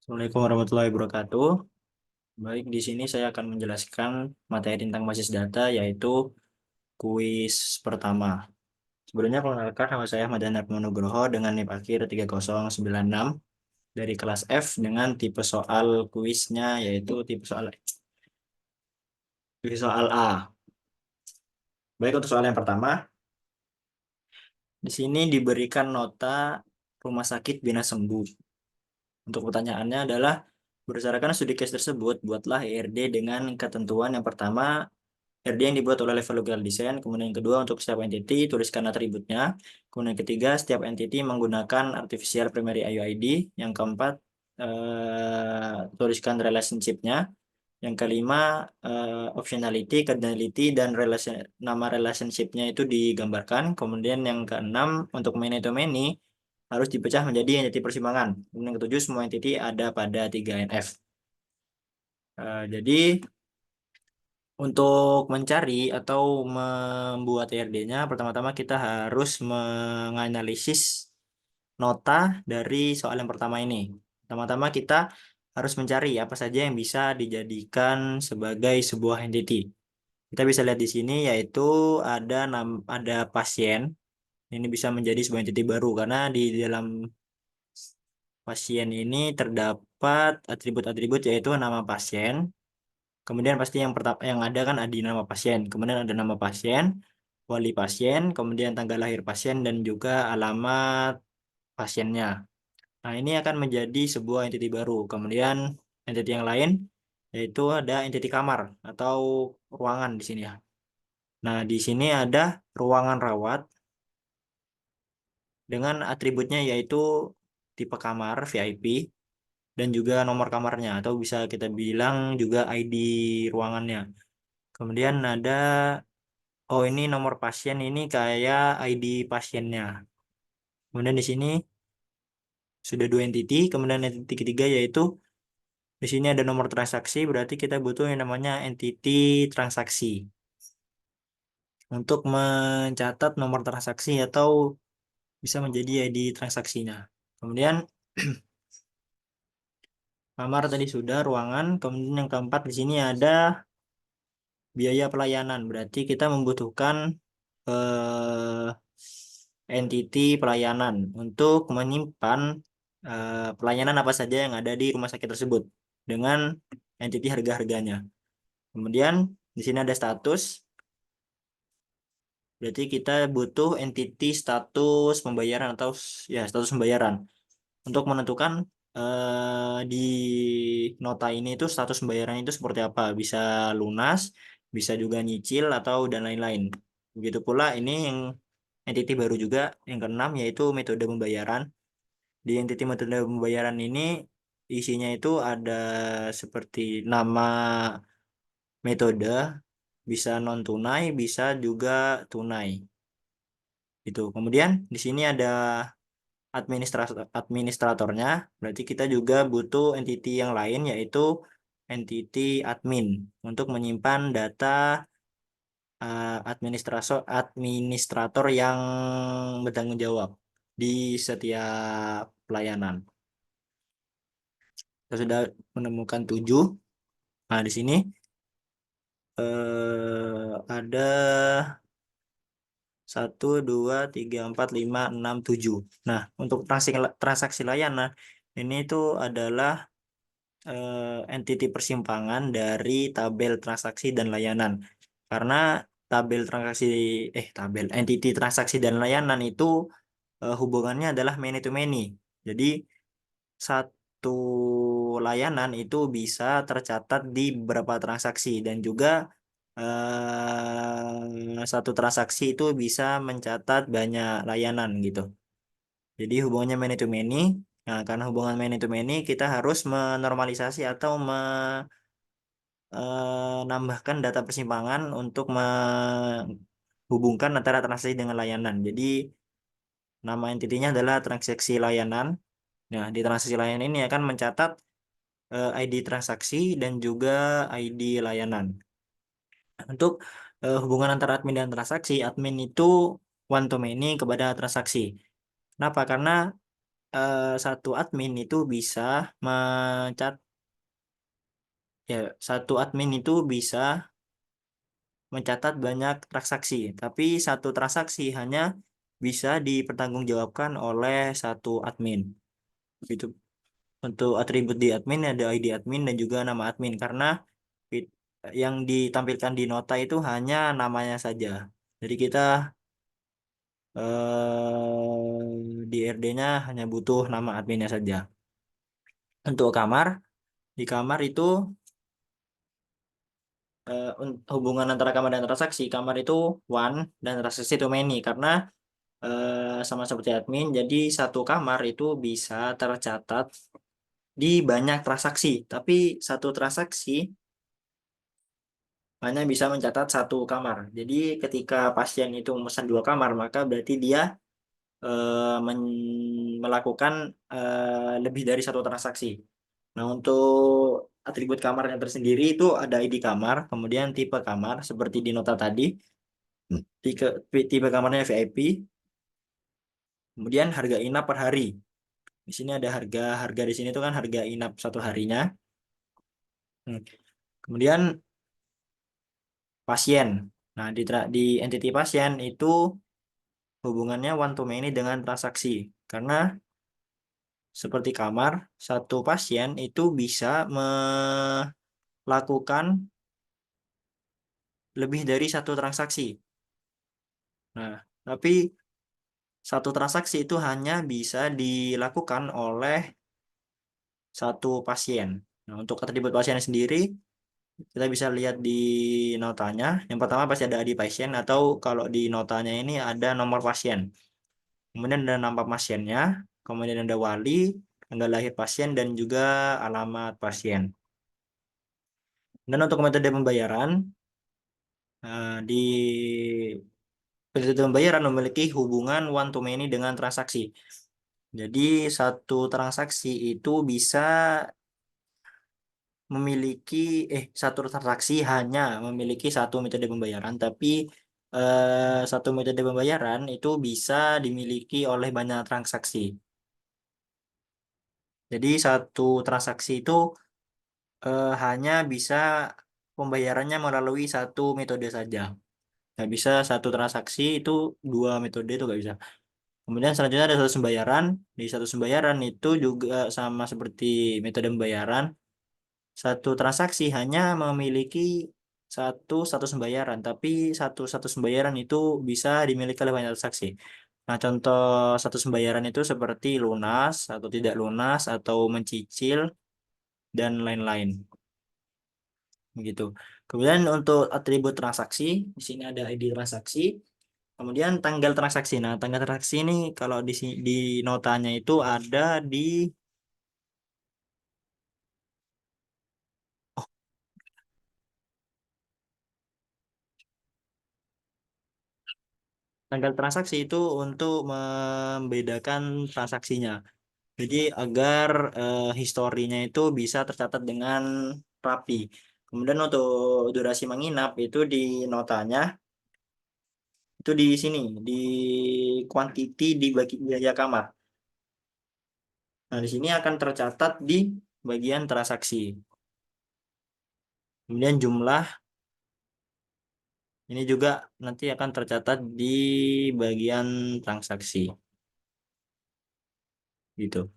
Assalamualaikum warahmatullahi wabarakatuh. Baik, di sini saya akan menjelaskan materi tentang basis data, yaitu kuis pertama. Sebelumnya, perkenalkan, nama saya Ahmad Dhanarto Nugroho dengan NIP akhir 3096 dari kelas F dengan tipe soal kuisnya, yaitu tipe soal A. Baik, untuk soal yang pertama, di sini diberikan nota Rumah Sakit Bina Sembuh. Untuk pertanyaannya adalah, berdasarkan studi case tersebut, buatlah ERD dengan ketentuan yang pertama, RD yang dibuat oleh level local design. Kemudian yang kedua, untuk setiap entity tuliskan atributnya. Kemudian yang ketiga, setiap entity menggunakan artificial primary IUID. Yang keempat, tuliskan relationship-nya. Yang kelima, optionality, cardinality, dan nama relationship-nya itu digambarkan. Kemudian yang keenam, untuk many to many harus dipecah menjadi entity persimpangan. Kemudian yang ketujuh, semua entity ada pada 3NF. Jadi untuk mencari atau membuat ERD-nya, pertama-tama kita harus menganalisis nota dari soal yang pertama ini. Pertama-tama kita harus mencari apa saja yang bisa dijadikan sebagai sebuah entity. Kita bisa lihat di sini, yaitu ada pasien. Ini bisa menjadi sebuah entity baru karena di dalam pasien ini terdapat atribut-atribut, yaitu nama pasien. Kemudian pasti yang pertama yang ada kan ada nama pasien, kemudian ada nama pasien, wali pasien, kemudian tanggal lahir pasien dan juga alamat pasiennya. Nah, ini akan menjadi sebuah entity baru. Kemudian entity yang lain yaitu ada entity kamar atau ruangan di sini ya. Nah, di sini ada ruangan rawat dengan atributnya, yaitu tipe kamar VIP dan juga nomor kamarnya, atau bisa kita bilang juga ID ruangannya. Kemudian ada, oh, ini nomor pasien, ini kayak ID pasiennya. Kemudian di sini sudah dua entity. Kemudian entity ketiga, yaitu di sini ada nomor transaksi, berarti kita butuh yang namanya entity transaksi untuk mencatat nomor transaksi atau bisa menjadi ID transaksinya. Kemudian kamar tadi sudah, ruangan. Kemudian yang keempat, di sini ada biaya pelayanan. Berarti kita membutuhkan entity pelayanan untuk menyimpan pelayanan apa saja yang ada di rumah sakit tersebut dengan entity harga-harganya. Kemudian di sini ada status. Berarti kita butuh entity status pembayaran atau ya status pembayaran untuk menentukan di nota ini itu status pembayaran itu seperti apa. Bisa lunas, bisa juga nyicil atau dan lain-lain. Begitu pula ini yang entity baru juga yang keenam, yaitu metode pembayaran. Di entity metode pembayaran ini isinya itu ada seperti nama metode, bisa non tunai, bisa juga tunai. Itu. Kemudian di sini ada administratornya, berarti kita juga butuh entity yang lain, yaitu entity admin untuk menyimpan data administrator yang bertanggung jawab di setiap pelayanan. Kita sudah menemukan 7. Nah, di sini ada 1, 2, 3, 4, 5, 6, 7. Nah, untuk transaksi layanan ini tuh adalah entity persimpangan dari tabel transaksi dan layanan. Karena tabel entity transaksi dan layanan itu hubungannya adalah many to many. Jadi satu layanan itu bisa tercatat di beberapa transaksi, dan juga satu transaksi itu bisa mencatat banyak layanan gitu. Jadi hubungannya many to many. Nah, karena hubungan many to many, kita harus menormalisasi atau menambahkan data persimpangan untuk menghubungkan antara transaksi dengan layanan. Jadi nama entitinya adalah transaksi layanan. Nah, di transaksi layanan ini akan mencatat ID transaksi dan juga ID layanan. Untuk hubungan antara admin dan transaksi, admin itu one to many kepada transaksi. Kenapa? Karena satu admin itu bisa mencat ya satu admin itu bisa mencatat banyak transaksi, tapi satu transaksi hanya bisa dipertanggungjawabkan oleh satu admin. Itu untuk atribut di admin ada ID admin dan juga nama admin karena it- yang ditampilkan di nota itu hanya namanya saja. Jadi kita di RD-nya hanya butuh nama adminnya saja. Untuk kamar, di kamar itu hubungan antara kamar dan transaksi. Kamar itu one dan transaksi itu many karena sama seperti admin. Jadi satu kamar itu bisa tercatat di banyak transaksi, tapi satu transaksi hanya bisa mencatat satu kamar. Jadi ketika pasien itu memesan dua kamar, maka berarti dia melakukan lebih dari satu transaksi. Nah, untuk atribut kamarnya tersendiri itu ada ID kamar, kemudian tipe kamar seperti di nota tadi, tipe kamarnya VIP, kemudian harga inap per hari. Di sini ada harga harga di sini itu kan harga inap satu harinya. Hmm. Kemudian pasien. Nah, di entity pasien itu hubungannya one to many dengan transaksi. Karena seperti kamar, satu pasien itu bisa melakukan lebih dari satu transaksi. Nah, tapi satu transaksi itu hanya bisa dilakukan oleh satu pasien. Nah, untuk atribut pasien sendiri, kita bisa lihat di notanya. Yang pertama pasti ada ID pasien atau kalau di notanya ini ada nomor pasien. Kemudian ada nama pasiennya, kemudian ada wali, tanggal lahir pasien, dan juga alamat pasien. Dan untuk metode pembayaran, di metode pembayaran memiliki hubungan one to many dengan transaksi. Jadi satu transaksi itu bisa memiliki satu transaksi hanya memiliki satu metode pembayaran, tapi satu metode pembayaran itu bisa dimiliki oleh banyak transaksi. Jadi satu transaksi itu hanya bisa pembayarannya melalui satu metode saja. Nggak bisa satu transaksi itu dua metode itu nggak bisa. Kemudian selanjutnya ada status pembayaran. Di status pembayaran itu juga sama seperti metode pembayaran. Satu transaksi hanya memiliki satu status pembayaran, tapi satu status pembayaran itu bisa dimiliki oleh banyak transaksi. Nah, contoh status pembayaran itu seperti lunas atau tidak lunas atau mencicil dan lain-lain. Begitu. Kemudian untuk atribut transaksi, di sini ada ID transaksi. Kemudian tanggal transaksi. Nah, tanggal transaksi ini kalau di notanya itu ada di oh, tanggal transaksi itu untuk membedakan transaksinya. Jadi agar historinya itu bisa tercatat dengan rapi. Kemudian untuk durasi menginap itu di notanya itu di sini di quantity dibagi biaya kamar. Nah, di sini akan tercatat di bagian transaksi. Kemudian jumlah ini juga nanti akan tercatat di bagian transaksi gitu.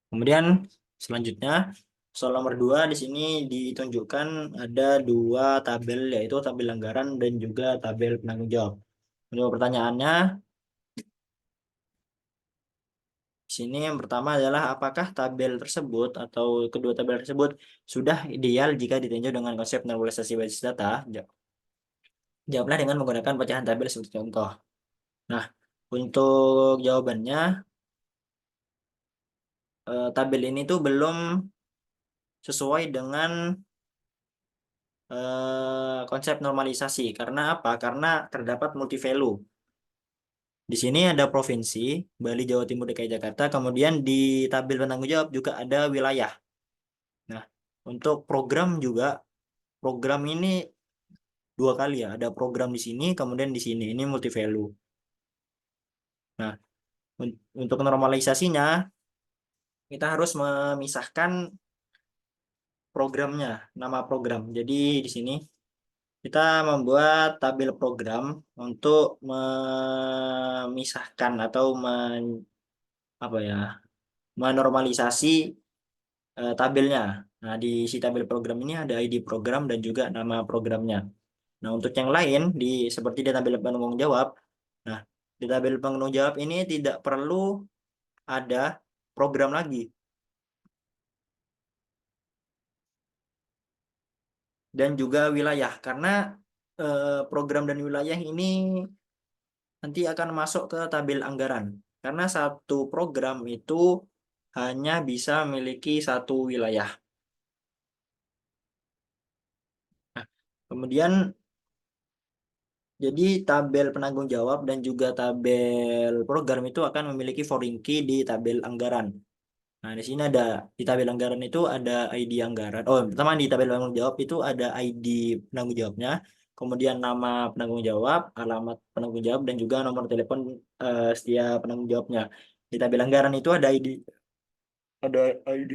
Kemudian selanjutnya soal nomor 2 di sini ditunjukkan ada dua tabel yaitu tabel anggaran dan juga tabel penanggung jawab. Untuk pertanyaannya di sini yang pertama adalah apakah tabel tersebut atau kedua tabel tersebut sudah ideal jika ditinjau dengan konsep normalisasi basis data? Jawablah dengan menggunakan pecahan tabel seperti contoh. Nah, untuk jawabannya tabel ini tuh belum sesuai dengan konsep normalisasi. Karena apa? Karena terdapat multi value. Di sini ada provinsi, Bali, Jawa Timur, DKI Jakarta. Kemudian di tabel penanggung jawab juga ada wilayah. Nah, untuk program juga, program ini dua kali ya. Ada program di sini, kemudian di sini. Ini multi value. Nah, Untuk normalisasinya, kita harus memisahkan programnya, nama program. Jadi di sini kita membuat tabel program untuk memisahkan atau apa ya, menormalisasi tabelnya. Nah, di si tabel program ini ada ID program dan juga nama programnya. Nah, untuk yang lain seperti di tabel penanggung jawab. Nah, di tabel penanggung jawab ini tidak perlu ada program lagi dan juga wilayah karena program dan wilayah ini nanti akan masuk ke tabel anggaran. Karena satu program itu hanya bisa memiliki satu wilayah. Nah, kemudian jadi tabel penanggung jawab dan juga tabel program itu akan memiliki foreign key di tabel anggaran. Nah, di sini di tabel anggaran itu ada ID anggaran. Oh, pertama di tabel penanggung jawab itu ada ID penanggung jawabnya, kemudian nama penanggung jawab, alamat penanggung jawab, dan juga nomor telepon setia penanggung jawabnya. Di tabel anggaran itu ada ID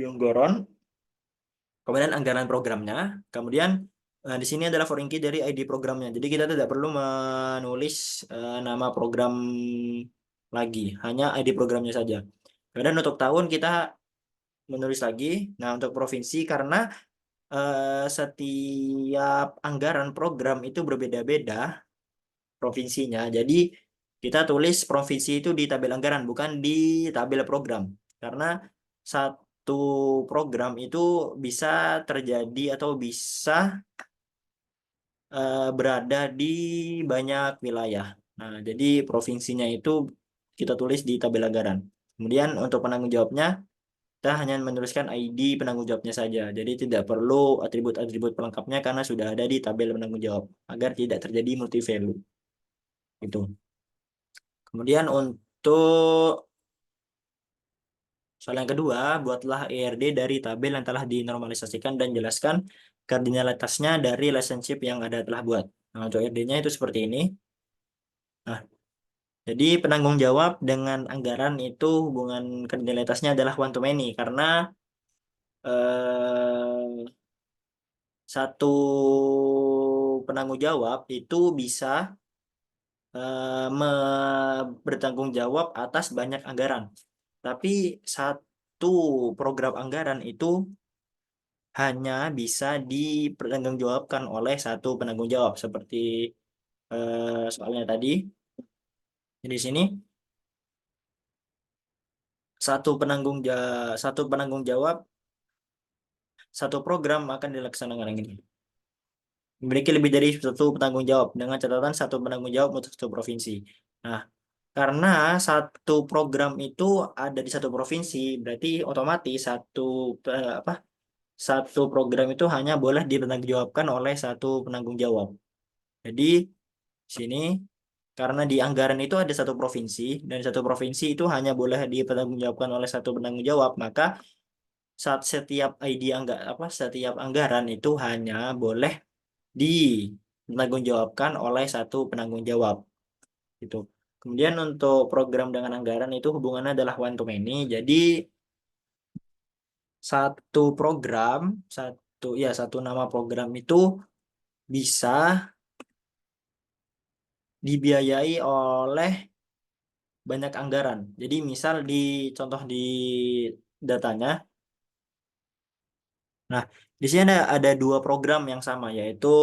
anggaran, kemudian anggaran programnya, kemudian di sini adalah foreign key dari ID programnya. Jadi kita tidak perlu menulis nama program lagi, hanya ID programnya saja. Kemudian untuk tahun kita menulis lagi. Nah, untuk provinsi karena setiap anggaran program itu berbeda-beda provinsinya. Jadi kita tulis provinsi itu di tabel anggaran, bukan di tabel program. Karena satu program itu bisa terjadi atau bisa berada di banyak wilayah. Nah, jadi provinsinya itu kita tulis di tabel anggaran. Kemudian untuk penanggung jawabnya, kita hanya menuliskan ID penanggung jawabnya saja. Jadi tidak perlu atribut-atribut pelengkapnya karena sudah ada di tabel penanggung jawab agar tidak terjadi multi value. Itu. Kemudian untuk soal yang kedua, buatlah ERD dari tabel yang telah dinormalisasikan dan jelaskan kardinalitasnya dari relationship yang ada telah buat. Nah, untuk ERD-nya itu seperti ini. Nah, jadi penanggung jawab dengan anggaran itu hubungan kardinalitasnya adalah one to many karena eh, satu penanggung jawab itu bisa bertanggung jawab atas banyak anggaran. Tapi satu program anggaran itu hanya bisa dipertanggungjawabkan oleh satu penanggung jawab seperti soalnya tadi. Jadi di sini satu penanggung jawab satu program akan dilaksanakan ini. Memiliki lebih dari satu penanggung jawab dengan catatan satu penanggung jawab untuk satu provinsi. Nah, karena satu program itu ada di satu provinsi, berarti otomatis satu program itu hanya boleh dipertanggungjawabkan oleh satu penanggung jawab. Jadi sini karena di anggaran itu ada satu provinsi dan satu provinsi itu hanya boleh dipertanggungjawabkan oleh satu penanggung jawab, maka setiap setiap anggaran itu hanya boleh dipertanggungjawabkan oleh satu penanggung jawab. Gitu. Kemudian untuk program dengan anggaran itu hubungannya adalah one to many. Jadi satu program, satu nama program itu bisa dibiayai oleh banyak anggaran. Jadi misal contoh di datanya, nah di sini ada dua program yang sama yaitu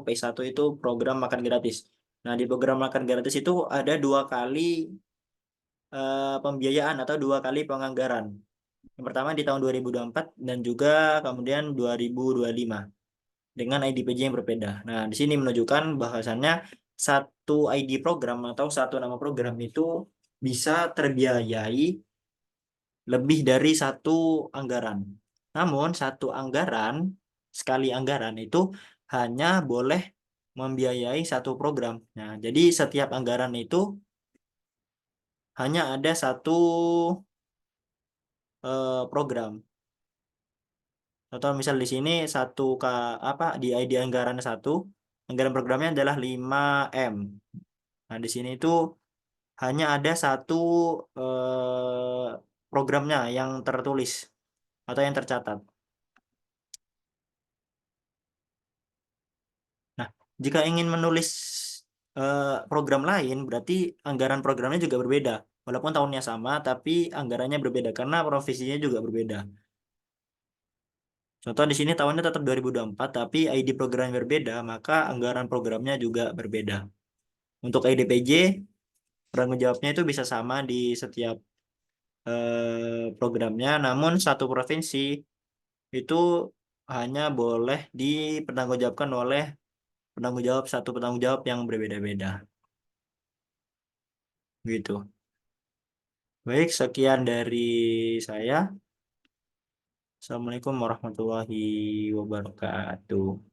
P1 itu program makan gratis. Nah di program makan gratis itu ada dua kali pembiayaan atau dua kali penganggaran. Yang pertama di tahun 2024 dan juga kemudian 2025 dengan IDPJ yang berbeda. Nah, di sini menunjukkan bahwasannya satu ID program atau satu nama program itu bisa terbiayai lebih dari satu anggaran. Namun, sekali anggaran itu hanya boleh membiayai satu program. Nah, jadi setiap anggaran itu hanya ada satu program. Atau misal di sini di ID anggaran satu, anggaran programnya adalah 5M. Nah, di sini itu hanya ada satu programnya yang tertulis atau yang tercatat. Nah, jika ingin menulis program lain, berarti anggaran programnya juga berbeda. Walaupun tahunnya sama, tapi anggarannya berbeda karena provisinya juga berbeda. Contoh di sini tahunnya tetap 2024, tapi ID programnya berbeda, maka anggaran programnya juga berbeda. Untuk IDPJ, penanggung jawabnya itu bisa sama di setiap programnya, namun satu provinsi itu hanya boleh dipertanggungjawabkan oleh satu penanggung jawab yang berbeda-beda. Gitu. Baik, sekian dari saya. Assalamualaikum warahmatullahi wabarakatuh.